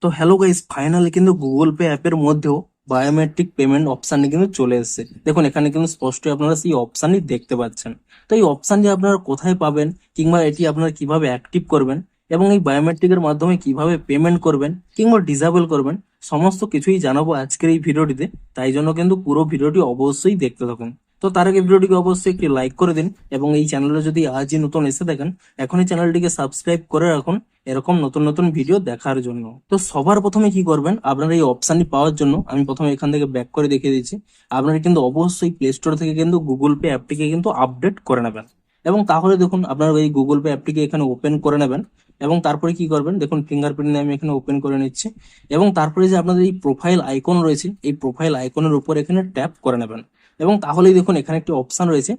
তো hello guys, finally কিন্তু Google pay অ্যাপের মধ্যেও বায়োমেট্রিক পেমেন্ট অপশানটি কিন্তু চলে এসেছে। দেখুন এখানে কিন্তু স্পষ্টই আপনারা সেই অপশানটি দেখতে পাচ্ছেন। তো এই অপশানটি আপনারা কোথায় পাবেন, কিংবা এটি আপনারা কিভাবে অ্যাক্টিভ করবেন এবং এই বায়োমেট্রিকের মাধ্যমে কিভাবে পেমেন্ট করবেন কিংবা ডিসেবল করবেন, সমস্ত কিছুই জানাবো আজকের এই ভিডিওটিতে। তাই জন্য কিন্তু পুরো ভিডিওটি অবশ্যই দেখতে থাকুন। তো তার আগে ভিডিওটিকে অবশ্যই একটি লাইক করে দিন এবং এই চ্যানেলে যদি আজই নতুন এসে থাকেন, এখনই চ্যানেলটিকে সাবস্ক্রাইব করে রাখুন এরকম নতুন নতুন ভিডিও দেখার জন্য। তো সবার প্রথমে কি করবেন, আপনারা এই অপশনটি পাওয়ার জন্য আমি প্রথমে এখান থেকে ব্যাক করে দেখিয়ে দিচ্ছি। আপনারা কিন্তু অবশ্যই প্লে স্টোর থেকে কিন্তু গুগল পে অ্যাপটিকে কিন্তু আপডেট করে নেবেন। এবং তাহলে দেখুন আপনারা এই গুগল পে অ্যাপটিকে এখানে ওপেন করে নেবেন। এবং তারপরে কি করবেন, দেখুন ফিঙ্গারপ্রিন্ট নিয়ে আমি এখানে ওপেন করে নিচ্ছি। এবং তারপরে যে আপনাদের এই প্রোফাইল আইকন রয়েছে, এই প্রোফাইল আইকনের উপর এখানে ট্যাপ করে নেবেন। এবং তাহলেই দেখুন এখানে একটি অপশন রয়েছে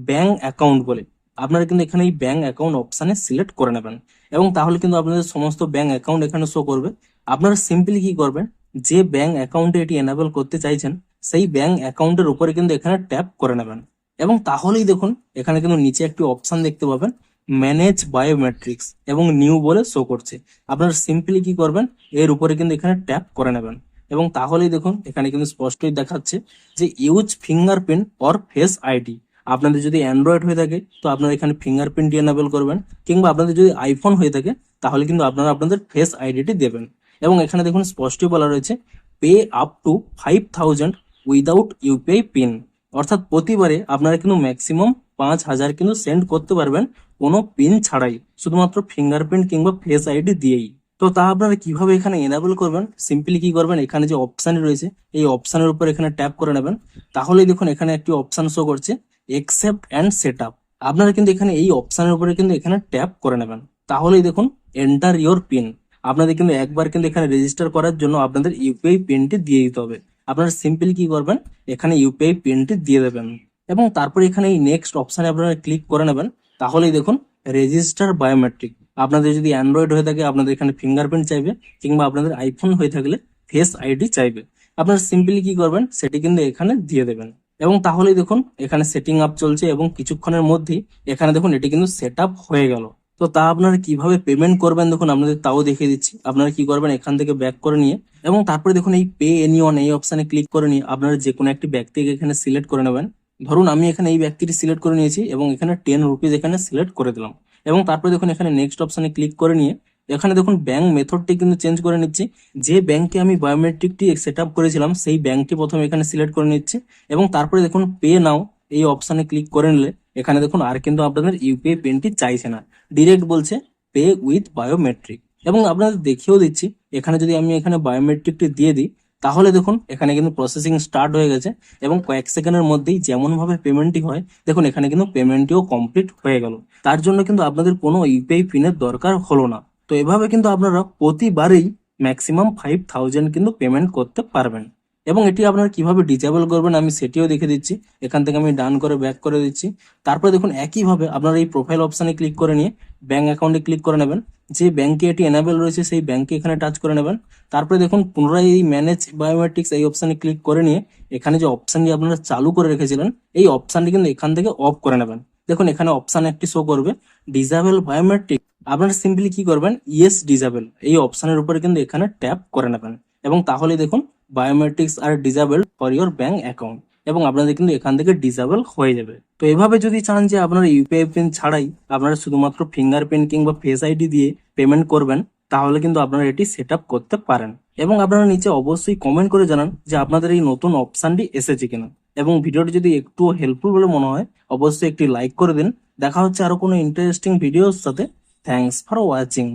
ব্যাংক অ্যাকাউন্ট বলে। আপনারা কিন্তু এখানে এই ব্যাংক অ্যাকাউন্ট অপশানে সিলেক্ট করে নেবেন। এবং তাহলে কিন্তু আপনাদের সমস্ত ব্যাংক অ্যাকাউন্ট এখানে শো করবে। আপনারা সিম্পলি কি করবেন, যে ব্যাংক অ্যাকাউন্টে এটি এনাবেল করতে চাইছেন সেই ব্যাংক অ্যাকাউন্টের উপরে কিন্তু এখানে ট্যাপ করে নেবেন। এবং তাহলেই দেখুন এখানে কিন্তু নিচে একটি অপশন দেখতে পাবেন, ম্যানেজ বায়োমেট্রিক্স এবং নিউ বলে শো করছে। আপনারা সিম্পলি কি করবেন, এর উপরে কিন্তু এখানে ট্যাপ করে নেবেন। এবং তাহলেই দেখুন এখানে কিন্তু স্পষ্টই দেখাচ্ছে যে use fingerprint or face ID. আপনাদের যদি অ্যান্ড্রয়েড হয়ে থাকে তো আপনারা এখানে ফিঙ্গারপ্রিন্ট এনাবেল করবেন, কিংবা আপনাদের যদি আইফোন হয়ে থাকে তাহলে কিন্তু আপনারা আপনাদের ফেস আইডিটি দেবেন। এবং এখানে দেখুন স্পষ্টই বলা রয়েছে pay up to 5,000 without UPI pin. অর্থাৎ প্রতিবারে আপনারা কিন্তু ম্যাক্সিমাম 5,000 কিন্তু সেন্ড করতে পারবেন কোনো পিন ছাড়াই, শুধুমাত্র ফিঙ্গারপ্রিন্ট কিংবা ফেস আইডি দিয়েই। তো তা আপনারা কিভাবে এখানে এনাবেল করবেন, সিম্পলি কি করবেন, এখানে যে অপশন রয়েছে এই অপশনের উপর এখানে ট্যাপ করে নেবেন। তাহলেই দেখুন এখানে একটি অপশন শো করছে একসেপ্ট অ্যান্ড সেট আপ। আপনারা কিন্তু এখানে এই অপশনের উপরে কিন্তু এখানে ট্যাপ করে নেবেন। তাহলেই দেখুন এন্টার ইওর পিন। আপনাদের কিন্তু একবার কিন্তু এখানে রেজিস্টার করার জন্য আপনাদের ইউপিআই পিনটি দিয়ে দিতে হবে। আপনারা সিম্পলি কি করবেন, এখানে ইউপিআই পিনটি দিয়ে দেবেন। এবং তারপরে এখানে এই নেক্সট অপশনে আপনারা ক্লিক করে নেবেন। তাহলেই দেখুন রেজিস্টার বায়োমেট্রিক। আপনাদের যদি অ্যান্ড্রয়েড হয়ে থাকে আপনাদের এখানে ফিঙ্গারপ্রিন্ট চাইবে, কিংবা আপনাদের আইফোন হয়ে থাকলে ফেস আইডি চাইবে। আপনারা সিম্পলি কি করবেন, সেটি কিন্তু এখানে দিয়ে দেবেন। এবং তাহলেই দেখুন এখানে সেটিং আপ চলছে এবং কিছুক্ষণের মধ্যেই এখানে দেখুন এটি কিন্তু সেট আপ হয়ে গেল। তো তা আপনারা কিভাবে পেমেন্ট করবেন দেখুন আপনাদের তাও দেখিয়ে দিচ্ছি। আপনারা কি করবেন, এখান থেকে ব্যাক করে নিয়ে এবং তারপরে দেখুন এই পে এনিওয়ান এই অপশনে ক্লিক করে নিয়ে আপনারা যে কোনো একটি ব্যক্তিকে এখানে সিলেক্ট করে নেবেন। ধরুন আমি এখানে এই ব্যক্তিটি সিলেক্ট করে নিয়েছি এবং এখানে 10 রুপিজ এখানে সিলেক্ট করে দিলাম। এবং তারপরে দেখুন এখানে নেক্সট অপশনে ক্লিক করে নিয়ে এখানে দেখুন ব্যাংক মেথডটি কিন্তু চেঞ্জ করে নিচ্ছি। যে ব্যাংকে আমি বায়োমেট্রিকটি সেট আপ করেছিলাম সেই ব্যাংকটি প্রথমে এখানে সিলেক্ট করে নিচ্ছি। এবং তারপরে দেখুন পে নাও এই অপশনে ক্লিক করে নিলে এখানে দেখুন আর কিন্তু আপনাদের ইউপিআই পিনটি চাইছে না, ডিরেক্ট বলছে পে উইথ বায়োমেট্রিক। এবং আপনাদের দেখিয়েও দিচ্ছি, এখানে যদি আমি এখানে বায়োমেট্রিকটি দিয়ে দিই তাহলে দেখুন এখানে কিন্তু প্রসেসিং স্টার্ট হয়ে গেছে এবং কয়েক সেকেন্ডের মধ্যেই যেমন ভাবে পেমেন্টটি হয় দেখুন এখানে কিন্তু পেমেন্টটিও কমপ্লিট হয়ে গেল। তার জন্য কিন্তু আপনাদের কোনো ইউপিআই পিনের দরকার হলো না। তো এভাবে কিন্তু আপনারা প্রতিবারেই ম্যাক্সিমাম 5,000 কিন্তু পেমেন্ট করতে পারবেন। এবং এটি আপনারা কিভাবে ডিসেবল করবেন আমি সেটিও দেখে দিচ্ছি। এখান থেকে আমি ডান করে ব্যাক করে দিচ্ছি। তারপরে দেখুন একইভাবে আপনারা এই প্রোফাইল অপশনে ক্লিক করে নিয়ে ব্যাংক অ্যাকাউন্টে ক্লিক করে নেবেন। যে ব্যাংকে এটি এনাবেল রয়েছে সেই ব্যাংকে এখানে টাচ করে নেবেন। তারপরে দেখুন পুনরায় এই ম্যানেজ বায়োমেট্রিক্স এই অপশনে ক্লিক করে নিয়ে এখানে যে অপশনটি আপনারা চালু করে রেখেছিলেন এই অপশনটি কিন্তু এখান থেকে অফ করে নেবেন। দেখুন এখানে অপশন একটি শো করবে ডিসেবল বায়োমেট্রিক। আপনারা সিম্পলি কি করবেন, ইয়েস ডিসেবল এই অপশনের উপরে কিন্তু এখানে ট্যাপ করে নেবেন। এবং তাহলে দেখুন বায়োমেট্রিক্স আর disable for your bank account, এবং আপনাদের কিন্তু এখান থেকে ডিসেবল হয়ে যাবে। তো এভাবে যদি চান যে আপনারা ইউপিআই পিন ছাড়াই আপনারা শুধুমাত্র ফিঙ্গারপ্রিন্ট কিংবা ফেস আইডি দিয়ে পেমেন্ট করবেন, তাহলে কিন্তু আপনারা এটি সেট আপ করতে পারেন। এবং আপনারা নিচে অবশ্যই কমেন্ট করে জানান যে আপনাদের এই নতুন অপশনটি এসেছে কিনা। এবং ভিডিওটি যদি একটু হেল্পফুল বলে মনে হয় অবশ্যই একটি লাইক করে দিন। দেখা হচ্ছে আরো কোনো ইন্টারেস্টিং ভিডিওর সাথে। Thanks for watching.